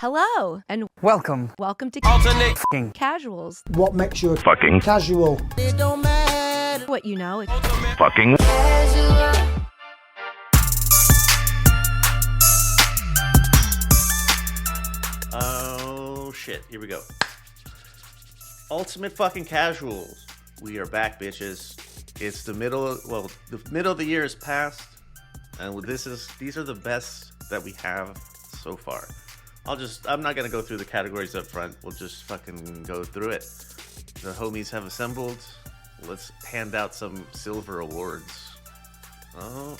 Hello, and Welcome. welcome to Alternate fucking Casuals. What makes you Fucking casual? It don't matter. What you know. fucking Oh shit, here we go. Ultimate fucking casuals. We are back, bitches. It's the middle of the year is past, and these are the best that we have so far. I'm not gonna go through the categories up front. We'll just fucking go through it. The homies have assembled. Let's hand out some silver awards. Oh.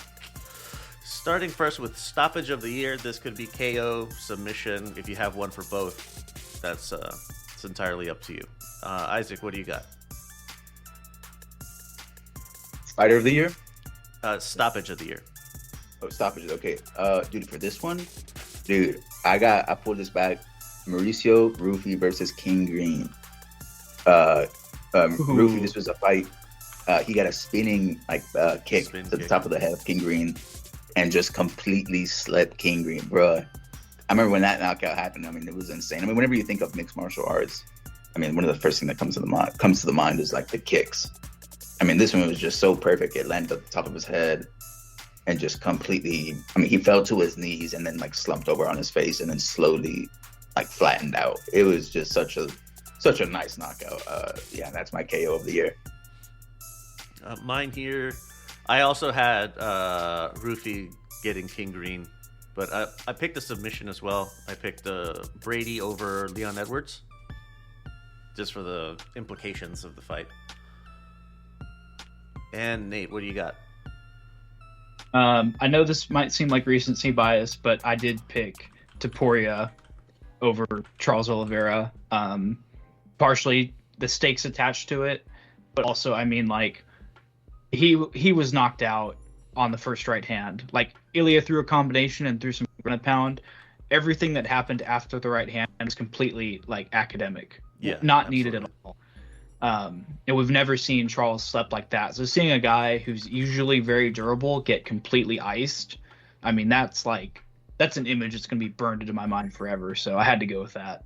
Starting first with stoppage of the year. This could be KO, submission. If you have one for both, that's it's entirely up to you. Isaac, what do you got? Spider of the year? Stoppage of the year. Oh, stoppage. Okay. Dude, for this one, I pulled this back. Mauricio Rufy versus King Green. Rufy, this was a fight. He got a spinning kick to the top of the head of King Green, and just completely slept King Green, bruh. I remember when that knockout happened. I mean, it was insane. I mean, whenever you think of mixed martial arts, I mean, one of the first things that comes to the mind is like the kicks. I mean, this one was just so perfect. It landed at the top of his head and just completely, I mean, he fell to his knees and then like slumped over on his face and then slowly like flattened out. It was just such a nice knockout. Yeah, that's my KO of the year. Mine here, I also had Rufy getting King Green, but I picked a submission as well. I picked Brady over Leon Edwards, just for the implications of the fight. And Nate, what do you got? I know this might seem like recency bias, but I did pick Topuria over Charles Oliveira. Partially the stakes attached to it, but also, I mean, like, he was knocked out on the first right hand. Like, Ilya threw a combination and threw some ground and pound. Everything that happened after the right hand was completely like academic. Yeah, not absolutely. needed at all. And we've never seen Charles slept like that. So seeing a guy who's usually very durable get completely iced, I mean, that's an image that's going to be burned into my mind forever. So I had to go with that.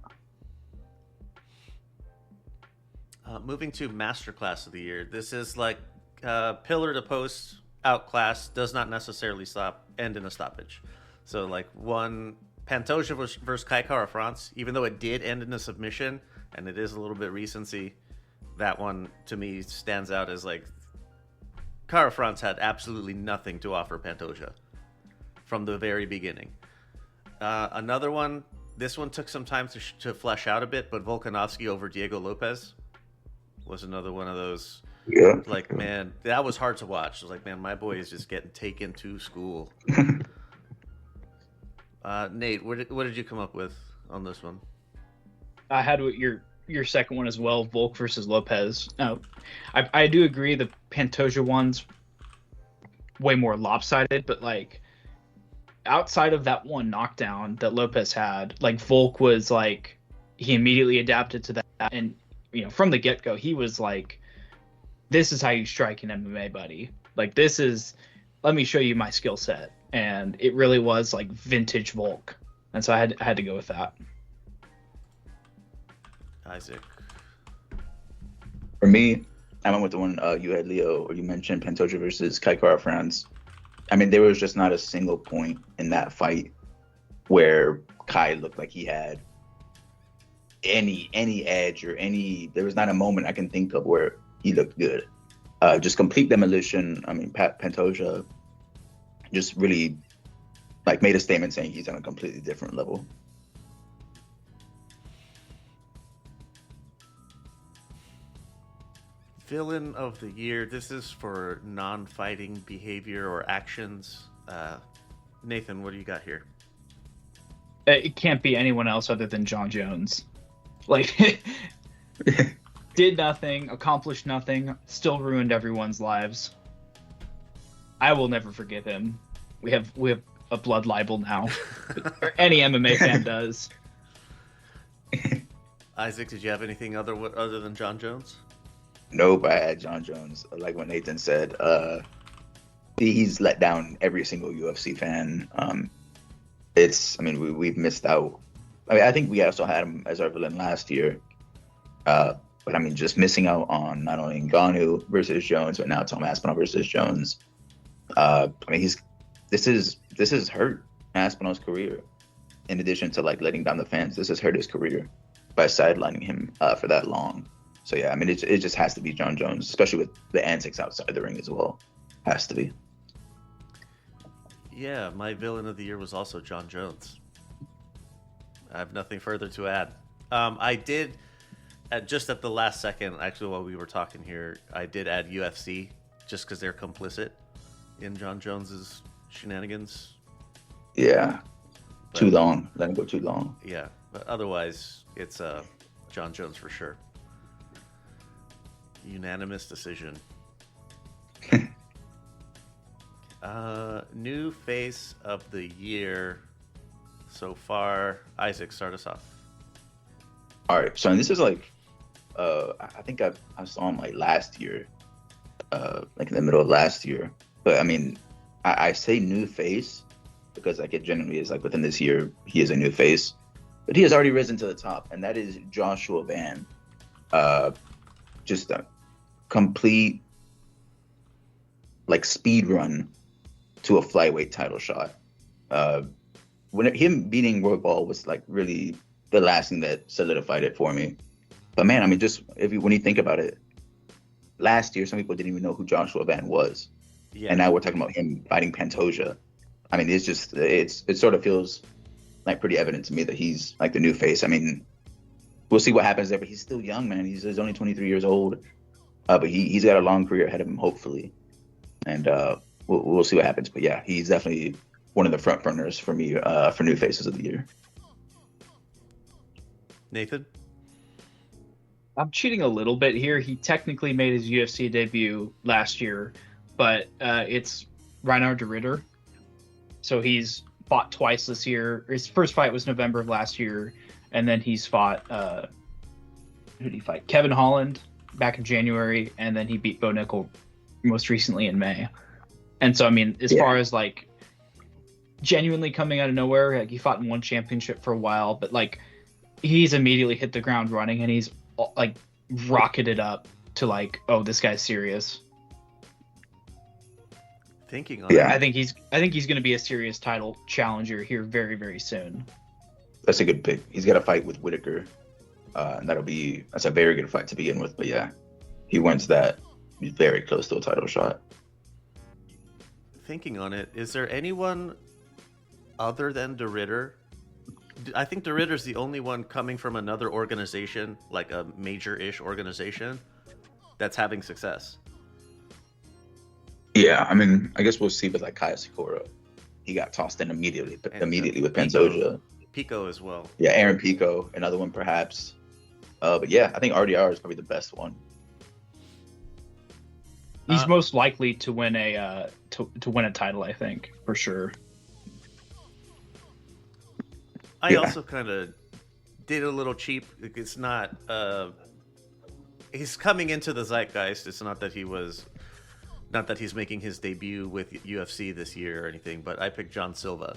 Moving to Masterclass of the year. This is like pillar to post outclass, does not necessarily end in a stoppage. So like one Pantoja versus Kai Kara France, even though it did end in a submission and it is a little bit recency, that one to me stands out as like Kara France had absolutely nothing to offer Pantoja from the very beginning. Another one, this one took some time to flesh out a bit, but Volkanovski over Diego Lopez was another one of those. Yeah. Like, man, that was hard to watch. I was like, man, my boy is just getting taken to school. Nate, what did you come up with on this one? I had your second one as well, Volk versus Lopez. No, I do agree the Pantoja one's way more lopsided, but like outside of that one knockdown that Lopez had, like Volk was like, he immediately adapted to that, and you know, from the get-go he was like, this is how you strike an MMA, buddy. Like, this is, let me show you my skill set. And it really was like vintage Volk, and so I had to go with that. Isaac. For me, I went with the one you had, Leo, or you mentioned, Pantoja versus Kai Kara France. I mean, there was just not a single point in that fight where Kai looked like he had any edge or there was not a moment I can think of where he looked good. Just complete demolition. I mean, Pantoja just really like made a statement saying he's on a completely different level. Villain of the year. This is for non-fighting behavior or actions. Nathan, what do you got here? It can't be anyone else other than John Jones. Like, did nothing, accomplished nothing, still ruined everyone's lives. I will never forgive him. We have a blood libel now. Or any MMA fan does. Isaac, did you have anything other than John Jones? Nope, I had John Jones. Like what Nathan said, he's let down every single UFC fan. We've missed out I mean, I think we also had him as our villain last year. But I mean, just missing out on not only Ngannou versus Jones, but now Tom Aspinall versus Jones. I mean, this is hurt Aspinall's career. In addition to like letting down the fans, this has hurt his career by sidelining him for that long. So yeah, I mean, it just has to be John Jones, especially with the antics outside the ring as well. Has to be. Yeah, my villain of the year was also John Jones. I have nothing further to add. I did, just at the last second, actually, while we were talking here, I did add UFC just because they're complicit in John Jones's shenanigans. Yeah, But, too long. Let him go too long. Yeah, but otherwise, it's John Jones for sure. Unanimous decision. New face of the year so far. Isaac, start us off. All right, so this is like, I think I saw him like last year, like in the middle of last year. But I mean, I say new face because like it generally is like within this year he is a new face, but he has already risen to the top, and that is Joshua Van. Just a complete like speed run to a flyweight title shot. When him beating Roy Ball was like really the last thing that solidified it for me. But man, I mean, just when you think about it, last year some people didn't even know who Joshua Van was, and now we're talking about him fighting Pantoja. I mean, it sort of feels like pretty evident to me that he's like the new face. I mean, we'll see what happens there, but he's still young, man. He's only 23 years old, but he's got a long career ahead of him, hopefully, and we'll see what happens. But yeah, he's definitely one of the front runners for me for new faces of the year. Nathan? I'm cheating a little bit here. He technically made his UFC debut last year, but it's Reinhard de Ritter. So he's fought twice this year. His first fight was November of last year, and then he's fought who did he fight? Kevin Holland back in January, and then he beat Bo Nickel most recently in May. And so I mean, as far as like genuinely coming out of nowhere, like he fought in one championship for a while, but like he's immediately hit the ground running, and he's like rocketed up to like, oh, this guy's serious. Thinking on it. I think he's going to be a serious title challenger here very, very soon. That's a good pick. He's got a fight with Whitaker, and that's a very good fight to begin with. But yeah, he wins that. He's very close to a title shot. Thinking on it, is there anyone other than de Ritter? I think de Ritter's the only one coming from another organization, like a major-ish organization, that's having success. Yeah, I mean, I guess we'll see with like Kaya Sakura. He got tossed in immediately with Pantoja. Pico as well. Yeah, Aaron Pico, another one perhaps. But yeah, I think RDR is probably the best one. He's most likely to win a to win a title, I think, for sure. I also kind of did a little cheap. It's not. He's coming into the zeitgeist. It's not that he's making his debut with UFC this year or anything. But I picked John Silva.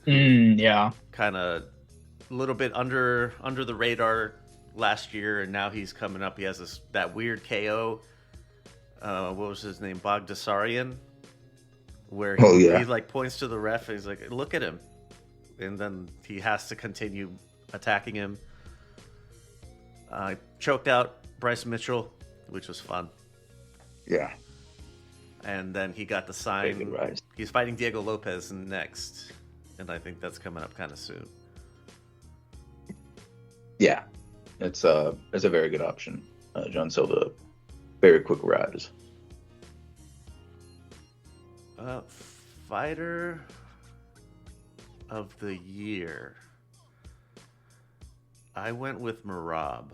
Yeah. Kind of a little bit under the radar last year, and now he's coming up. He has that weird KO. What was his name? Bogdasarian, where he like points to the ref and he's like, "Look at him." And then he has to continue attacking him. Choked out Bryce Mitchell, which was fun. Yeah. And then he got the sign. He's fighting Diego Lopez next. And I think that's coming up kind of soon. Yeah. It's a very good option. John Silva, very quick rise. Fighter of the year. I went with Merab.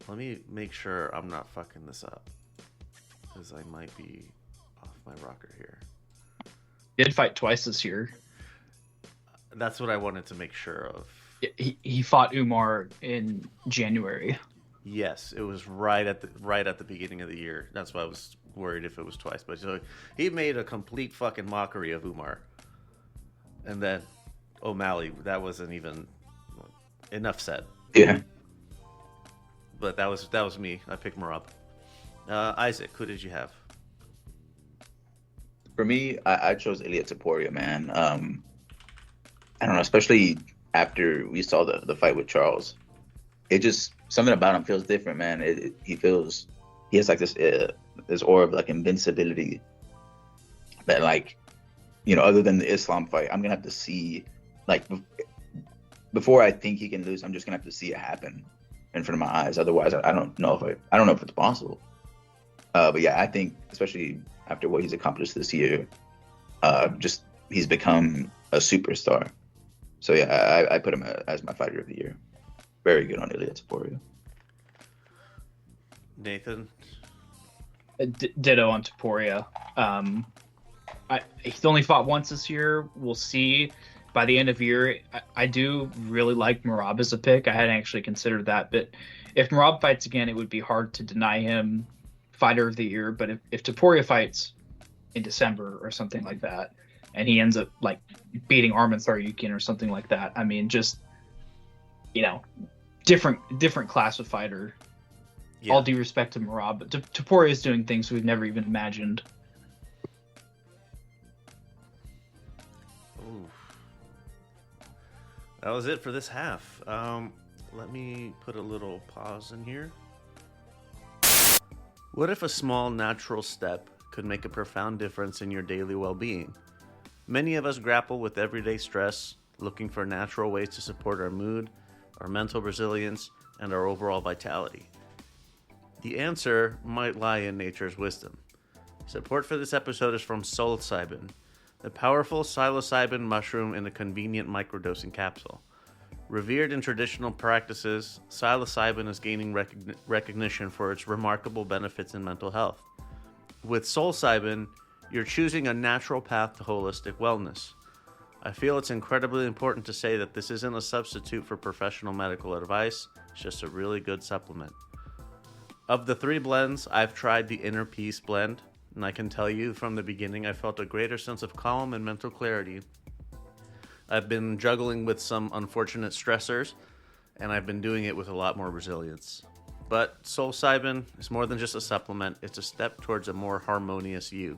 Let me make sure I'm not fucking this up, because I might be off my rocker here. He did fight twice this year. That's what I wanted to make sure of. He fought Umar in January. Yes, it was right at the beginning of the year. That's why I was worried if it was twice. But so he made a complete fucking mockery of Umar. And then O'Malley, that wasn't even enough said. Yeah. But that was me. I picked Marab. Isaac, who did you have? For me, I chose Ilia Taporia, man. I don't know, especially after we saw the fight with Charles. It just, something about him feels different, man. He has like this aura of like invincibility that, like, you know, other than the Islam fight, I'm gonna have to see, like, before I think he can lose, I'm just gonna have to see it happen in front of my eyes. Otherwise, I don't know if it's possible. But yeah, I think especially after what he's accomplished this year, just he's become a superstar. So yeah, I put him as my fighter of the year. Very good on Ilia Taporia. Nathan? Ditto on Taporia. He's only fought once this year. We'll see. By the end of the year, I do really like Merab as a pick. I hadn't actually considered that, but if Merab fights again, it would be hard to deny him fighter of the year. But if Taporia fights in December or something like that, and he ends up like beating Arman Tsarukyan or something like that, I mean, just, you know, different class of fighter. Yeah. All due respect to Merab, but Taporia is doing things we've never even imagined. That was it for this half. Let me put a little pause in here. What if a small natural step could make a profound difference in your daily well-being? Many of us grapple with everyday stress, looking for natural ways to support our mood, our mental resilience, and our overall vitality. The answer might lie in nature's wisdom. Support for this episode is from psilocybin, a powerful psilocybin mushroom in a convenient microdosing capsule. Revered in traditional practices, psilocybin is gaining recognition for its remarkable benefits in mental health. With psilocybin, you're choosing a natural path to holistic wellness. I feel it's incredibly important to say that this isn't a substitute for professional medical advice, it's just a really good supplement. Of the 3 blends, I've tried the Inner Peace blend, and I can tell you from the beginning I felt a greater sense of calm and mental clarity. I've been juggling with some unfortunate stressors, and I've been doing it with a lot more resilience. But psilocybin is more than just a supplement, it's a step towards a more harmonious you.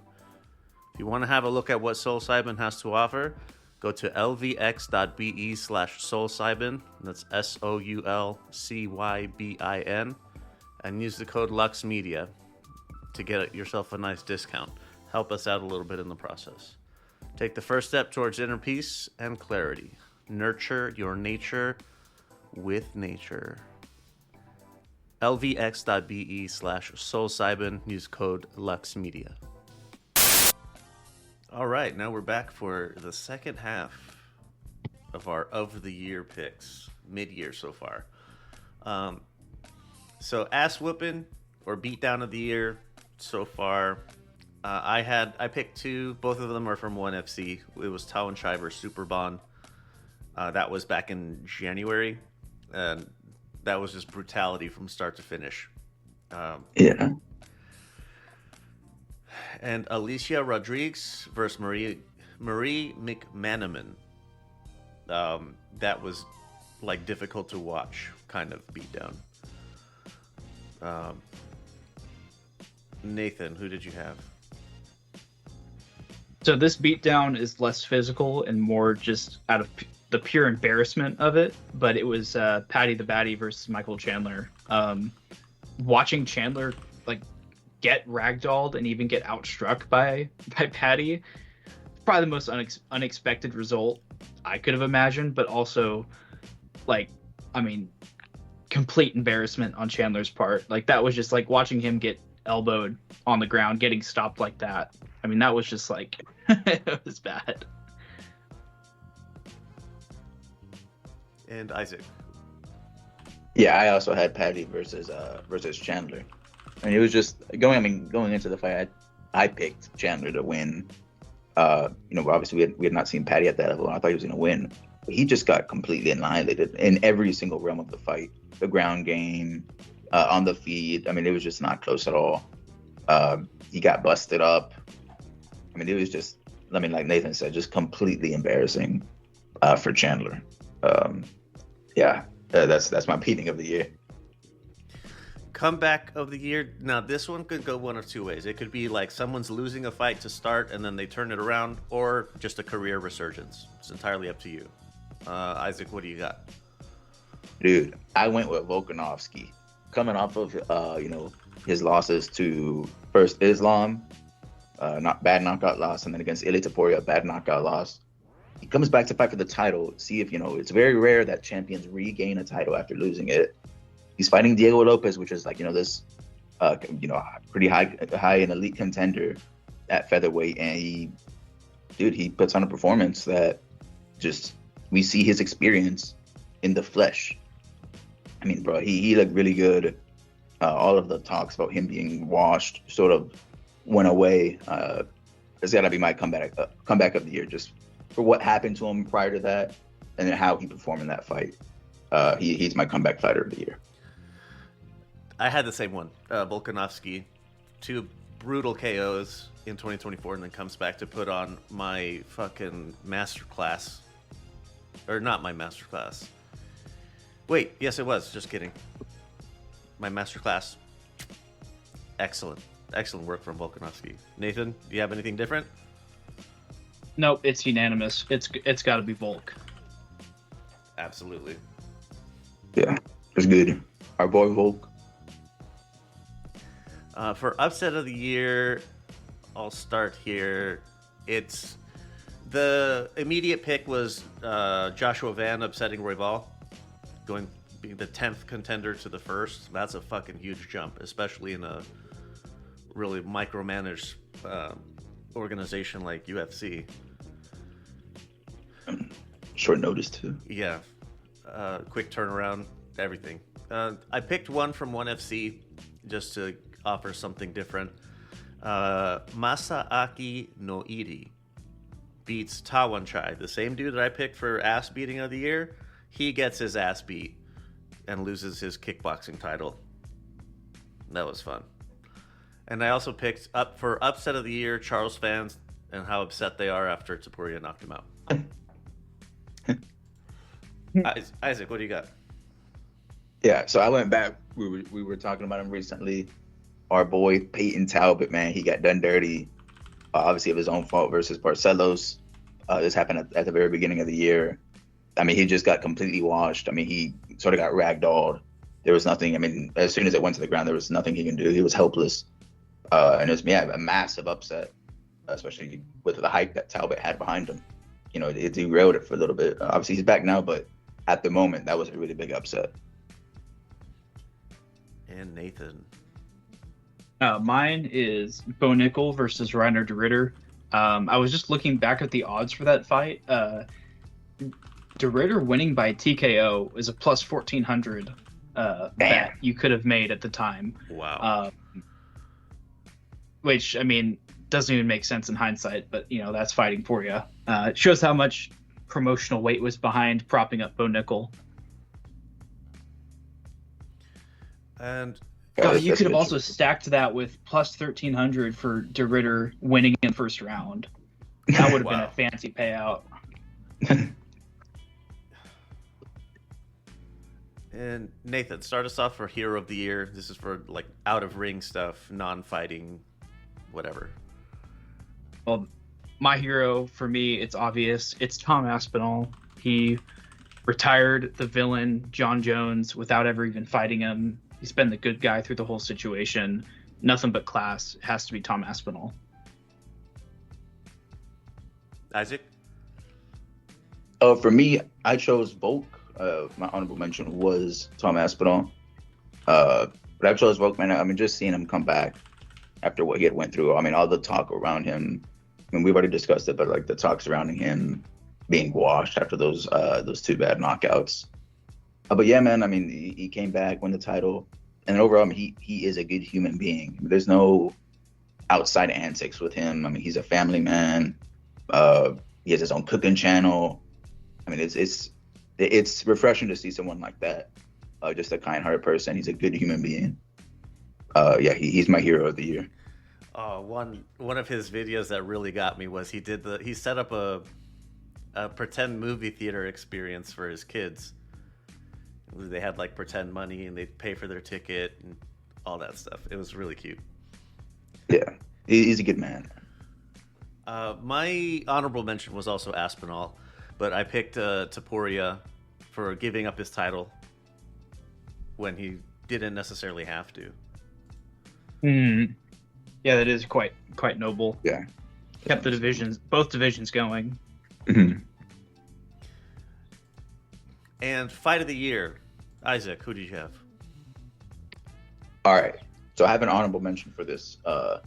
If you want to have a look at what psilocybin has to offer, go to lvx.be/psilocybin, that's SOULCYBIN, and use the code LuxMedia to get yourself a nice discount. Help us out a little bit in the process. Take the first step towards inner peace and clarity. Nurture your nature with nature. lvx.be/psilocybin. Use code LuxMedia. All right, now we're back for the second half of our of the year picks, mid-year so far. So ass whooping or beatdown of the year so far. I picked 2. Both of them are from 1FC. It was Tao and Shai versus Superbond. That was back in January, and that was just brutality from start to finish. Yeah. And Alicia Rodriguez versus Marie McManaman. That was like difficult to watch kind of beatdown. Nathan, who did you have? So this beatdown is less physical and more just out of the pure embarrassment of it, but it was Patty the Batty versus Michael Chandler. Watching Chandler like get ragdolled and even get outstruck by Patty, probably the most unexpected result I could have imagined, but also like, I mean, complete embarrassment on Chandler's part. Like that was just like watching him get elbowed on the ground, getting stopped like that. I mean, that was just like, it was bad. And Isaac. Yeah, I also had Patty versus Chandler. I mean, it was just going into the fight, I picked Chandler to win. Obviously we had not seen Patty at that level, and I thought he was going to win. But he just got completely annihilated in every single realm of the fight. The ground game, on the feet. I mean, it was just not close at all. He got busted up. I mean, it was just I mean, like Nathan said, just completely embarrassing for Chandler. That's my beating of the year. Comeback of the year. Now, this one could go one of two ways. It could be like someone's losing a fight to start and then they turn it around, or just a career resurgence. It's entirely up to you. Isaac, what do you got? Dude, I went with Volkanovski. Coming off of, his losses to first Islam, not bad knockout loss, and then against Ilia Topuria, bad knockout loss. He comes back to fight for the title. See if, it's very rare that champions regain a title after losing it. He's fighting Diego Lopez, which is like, this, pretty high and elite contender at featherweight. And he puts on a performance that just, we see his experience in the flesh. I mean, bro, he looked really good. All of the talks about him being washed sort of went away. It's got to be my comeback of the year, just for what happened to him prior to that, and then how he performed in that fight. He's my comeback fighter of the year. I had the same one. Volkanovski, 2 brutal KOs in 2024, and then comes back to put on my fucking masterclass. Or not my masterclass. Wait, yes it was. Just kidding. My masterclass. Excellent work from Volkanovski. Nathan, do you have anything different? Nope, it's unanimous. It's got to be Volk. Absolutely. Yeah, it's good. Our boy Volk. For upset of the year, I'll start here. It's the immediate pick was Joshua Van upsetting Royval, being the 10th contender to the first. That's a fucking huge jump, especially in a really micromanaged organization like UFC. Short notice too. Yeah, quick turnaround, everything. I picked one from ONE FC just to offer something different. Masaaki Noiri beats Tawanchai, the same dude that I picked for ass beating of the year. He gets his ass beat and loses his kickboxing title. That was fun. And I also picked up for upset of the year, Charles fans and how upset they are after Topuria knocked him out. Isaac, what do you got? Yeah, so I went back. We were talking about him recently. Our boy Peyton Talbot, man, he got done dirty, obviously of his own fault versus Barcelos. This happened at the very beginning of the year. I mean, he just got completely washed. I mean, he sort of got ragdolled. There was nothing. I mean, as soon as it went to the ground, there was nothing he can do. He was helpless. And it was, a massive upset, especially with the hype that Talbot had behind him. It derailed it for a little bit. Obviously, he's back now, but at the moment, that was a really big upset. And Nathan. Mine is Bo Nickel versus Reiner de Ritter. I was just looking back at the odds for that fight. De Ritter winning by TKO is a plus 1,400 bet you could have made at the time. Wow. Which, I mean, doesn't even make sense in hindsight, but, that's fighting for you. It shows how much promotional weight was behind propping up Bo Nickel. And you could have also stacked that with plus 1,300 for de Ritter winning in the first round. That would have been a fancy payout. And Nathan, start us off for Hero of the Year. This is for like out of ring stuff, non-fighting, whatever. Well, my hero for me, it's obvious. It's Tom Aspinall. He retired the villain John Jones without ever even fighting him. He's been the good guy through the whole situation. Nothing but class. It has to be Tom Aspinall. Isaac? For me, I chose Volk. My honorable mention was Tom Aspinall. But I chose Volk, man. I mean, just seeing him come back after what he had went through. I mean, all the talk around him. I mean, we've already discussed it, but like the talk surrounding him being washed after those 2 bad knockouts. But yeah, man, I mean, he came back, won the title. And overall, I mean, he is a good human being. There's no outside antics with him. I mean, he's a family man. He has his own cooking channel. I mean, it's refreshing to see someone like that. Just a kind-hearted person. He's a good human being. He's my hero of the year. One of his videos that really got me was he set up a pretend movie theater experience for his kids. They had like pretend money and they'd pay for their ticket and all that stuff. It was really cute. Yeah, he's a good man. My honorable mention was also Aspinall, but I picked Taporia for giving up his title when he didn't necessarily have to. Yeah, that is quite noble. Yeah, Kept both divisions going. Mm-hmm. And fight of the year, Isaac, who did you have? All right, so I have an honorable mention for this, but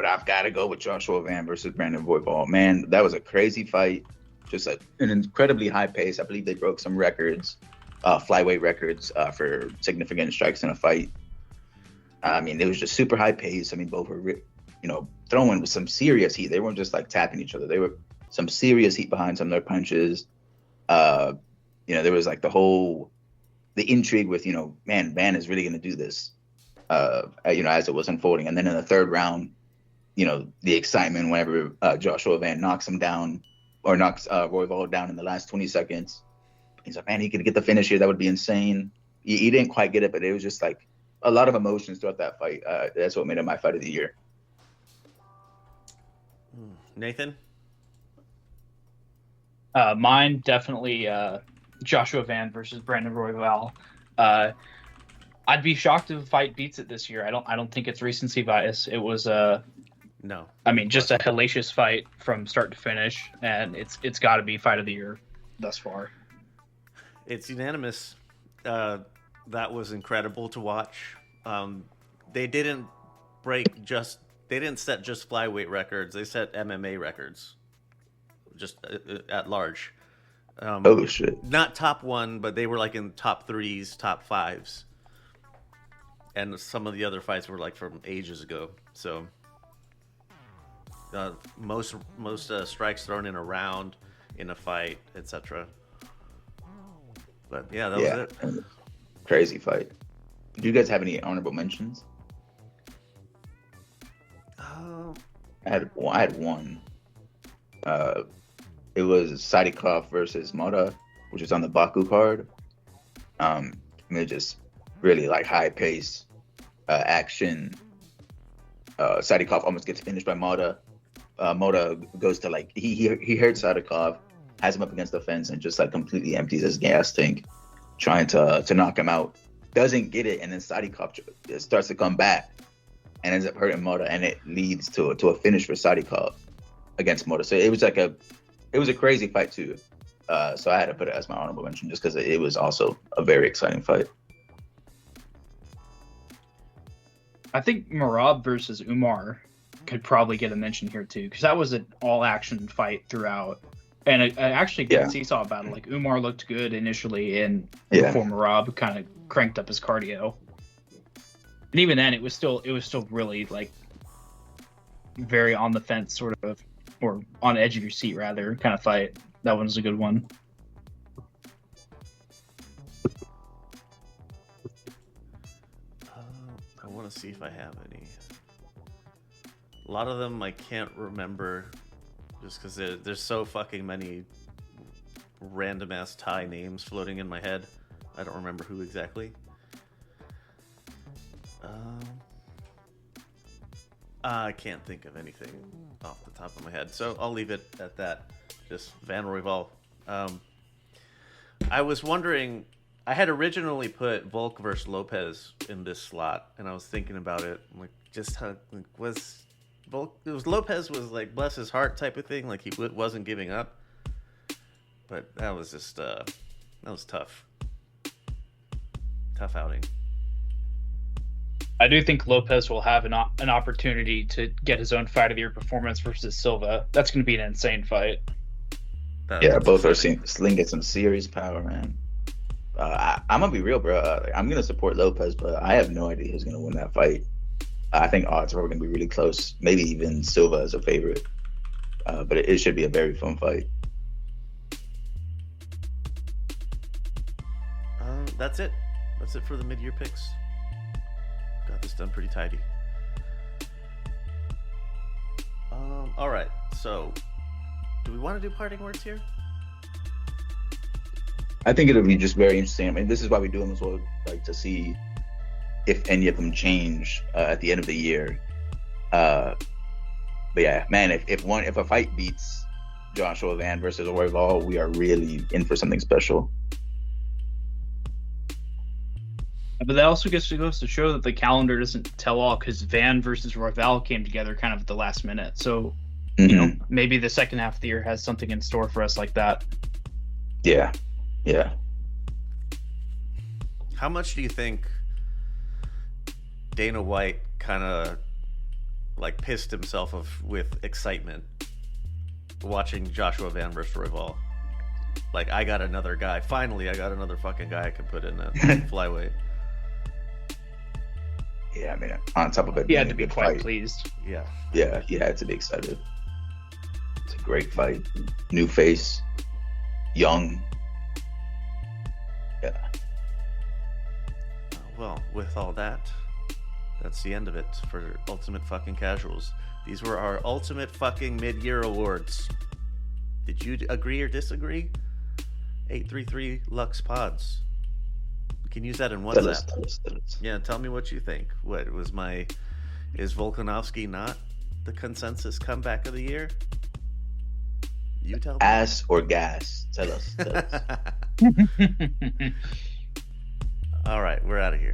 I've got to go with Joshua Van versus Brandon Royval. Man, that was a crazy fight. Just an incredibly high pace. I believe they broke some records, flyweight records, for significant strikes in a fight. I mean, it was just super high pace. I mean, both were, throwing with some serious heat. They weren't just like tapping each other. They were some serious heat behind some of their punches. There was like the intrigue with, man, Van is really going to do this, as it was unfolding. And then in the third round, the excitement whenever Joshua Van knocks him down or knocks Royval down in the last 20 seconds. He's like, man, he could get the finish here. That would be insane. He didn't quite get it, but it was just like a lot of emotions throughout that fight. That's what made it my fight of the year. Nathan? Mine definitely Joshua Van versus Brandon Royval. I'd be shocked if the fight beats it this year. I don't think it's recency bias. It was no. I mean, just a hellacious fight from start to finish, and it's got to be fight of the year thus far. It's unanimous. That was incredible to watch. They didn't set just flyweight records. They set MMA records, just at large. Oh shit! Not top one, but they were like in top threes, top fives, and some of the other fights were like from ages ago. So most strikes thrown in a round in a fight, etc. But yeah, that was it. Crazy fight. Do you guys have any honorable mentions? I had one. It was Sadikov versus Mota, which is on the Baku card. Just really like high pace action. Sadikov almost gets finished by Mota. Mota goes to he hurts Sadikov, has him up against the fence, and just like completely empties his gas tank, trying to knock him out. Doesn't get it, and then Sadikov starts to come back and ends up hurting Mota, and it leads to a finish for Sadikov against Mota. So it was a crazy fight too. So I had to put it as my honorable mention just because it was also a very exciting fight. I think Merab versus Umar could probably get a mention here too, because that was an all-action fight throughout, and it actually good seesaw battle. Like Umar looked good initially, and before Merab kind of cranked up his cardio, and even then it was still really like very on the fence sort of, or on the edge of your seat rather kind of fight. That one was a good one. I want to see if I have any. A lot of them I can't remember just because there's so fucking many random ass Thai names floating in my head. I don't remember who exactly. I can't think of anything off the top of my head, so I'll leave it at that. Just Van Royval. I was wondering, I had originally put Volk versus Lopez in this slot, and I was thinking about it, like just how was Volk? It was Lopez was like bless his heart type of thing, like he wasn't giving up, but that was just that was tough outing. I do think Lopez will have an opportunity to get his own fight of the year performance versus Silva. That's going to be an insane fight. Both are slinging some serious power, man. I'm gonna be real, bro. I'm gonna support Lopez, but I have no idea who's gonna win that fight. I think odds are probably gonna be really close. Maybe even Silva as a favorite. But it should be a very fun fight. That's it. That's it for the mid-year picks. Got this done pretty tidy. All right. So, do we want to do parting words here? I think it'll be just very interesting. I mean, this is why we do them as well, like to see if any of them change at the end of the year. But yeah, man, if a fight beats Joshua Van versus Royval, we are really in for something special. But that also goes to show that the calendar doesn't tell all, because Van versus Royval came together kind of at the last minute. So, you know, maybe the second half of the year has something in store for us like that. Yeah. Yeah. How much do you think Dana White kind of like pissed himself with excitement watching Joshua Van versus Royval? Like, I got another guy. Finally, I got another fucking guy I can put in a flyweight. Yeah, I mean, on top of it, he had to be quite pleased. Yeah. Yeah, he had to be excited. It's a great fight. New face, young. Yeah. Well, with all that, that's the end of it for Ultimate Fucking Casuals. These were our Ultimate Fucking Mid-Year Awards. Did you agree or disagree? 833 Lux Pods. We can use that in WhatsApp. Tell us. Yeah, tell me what you think. What was is Volkanovski not the consensus comeback of the year? You tell me. Ass or gas? Tell us. All right, we're out of here.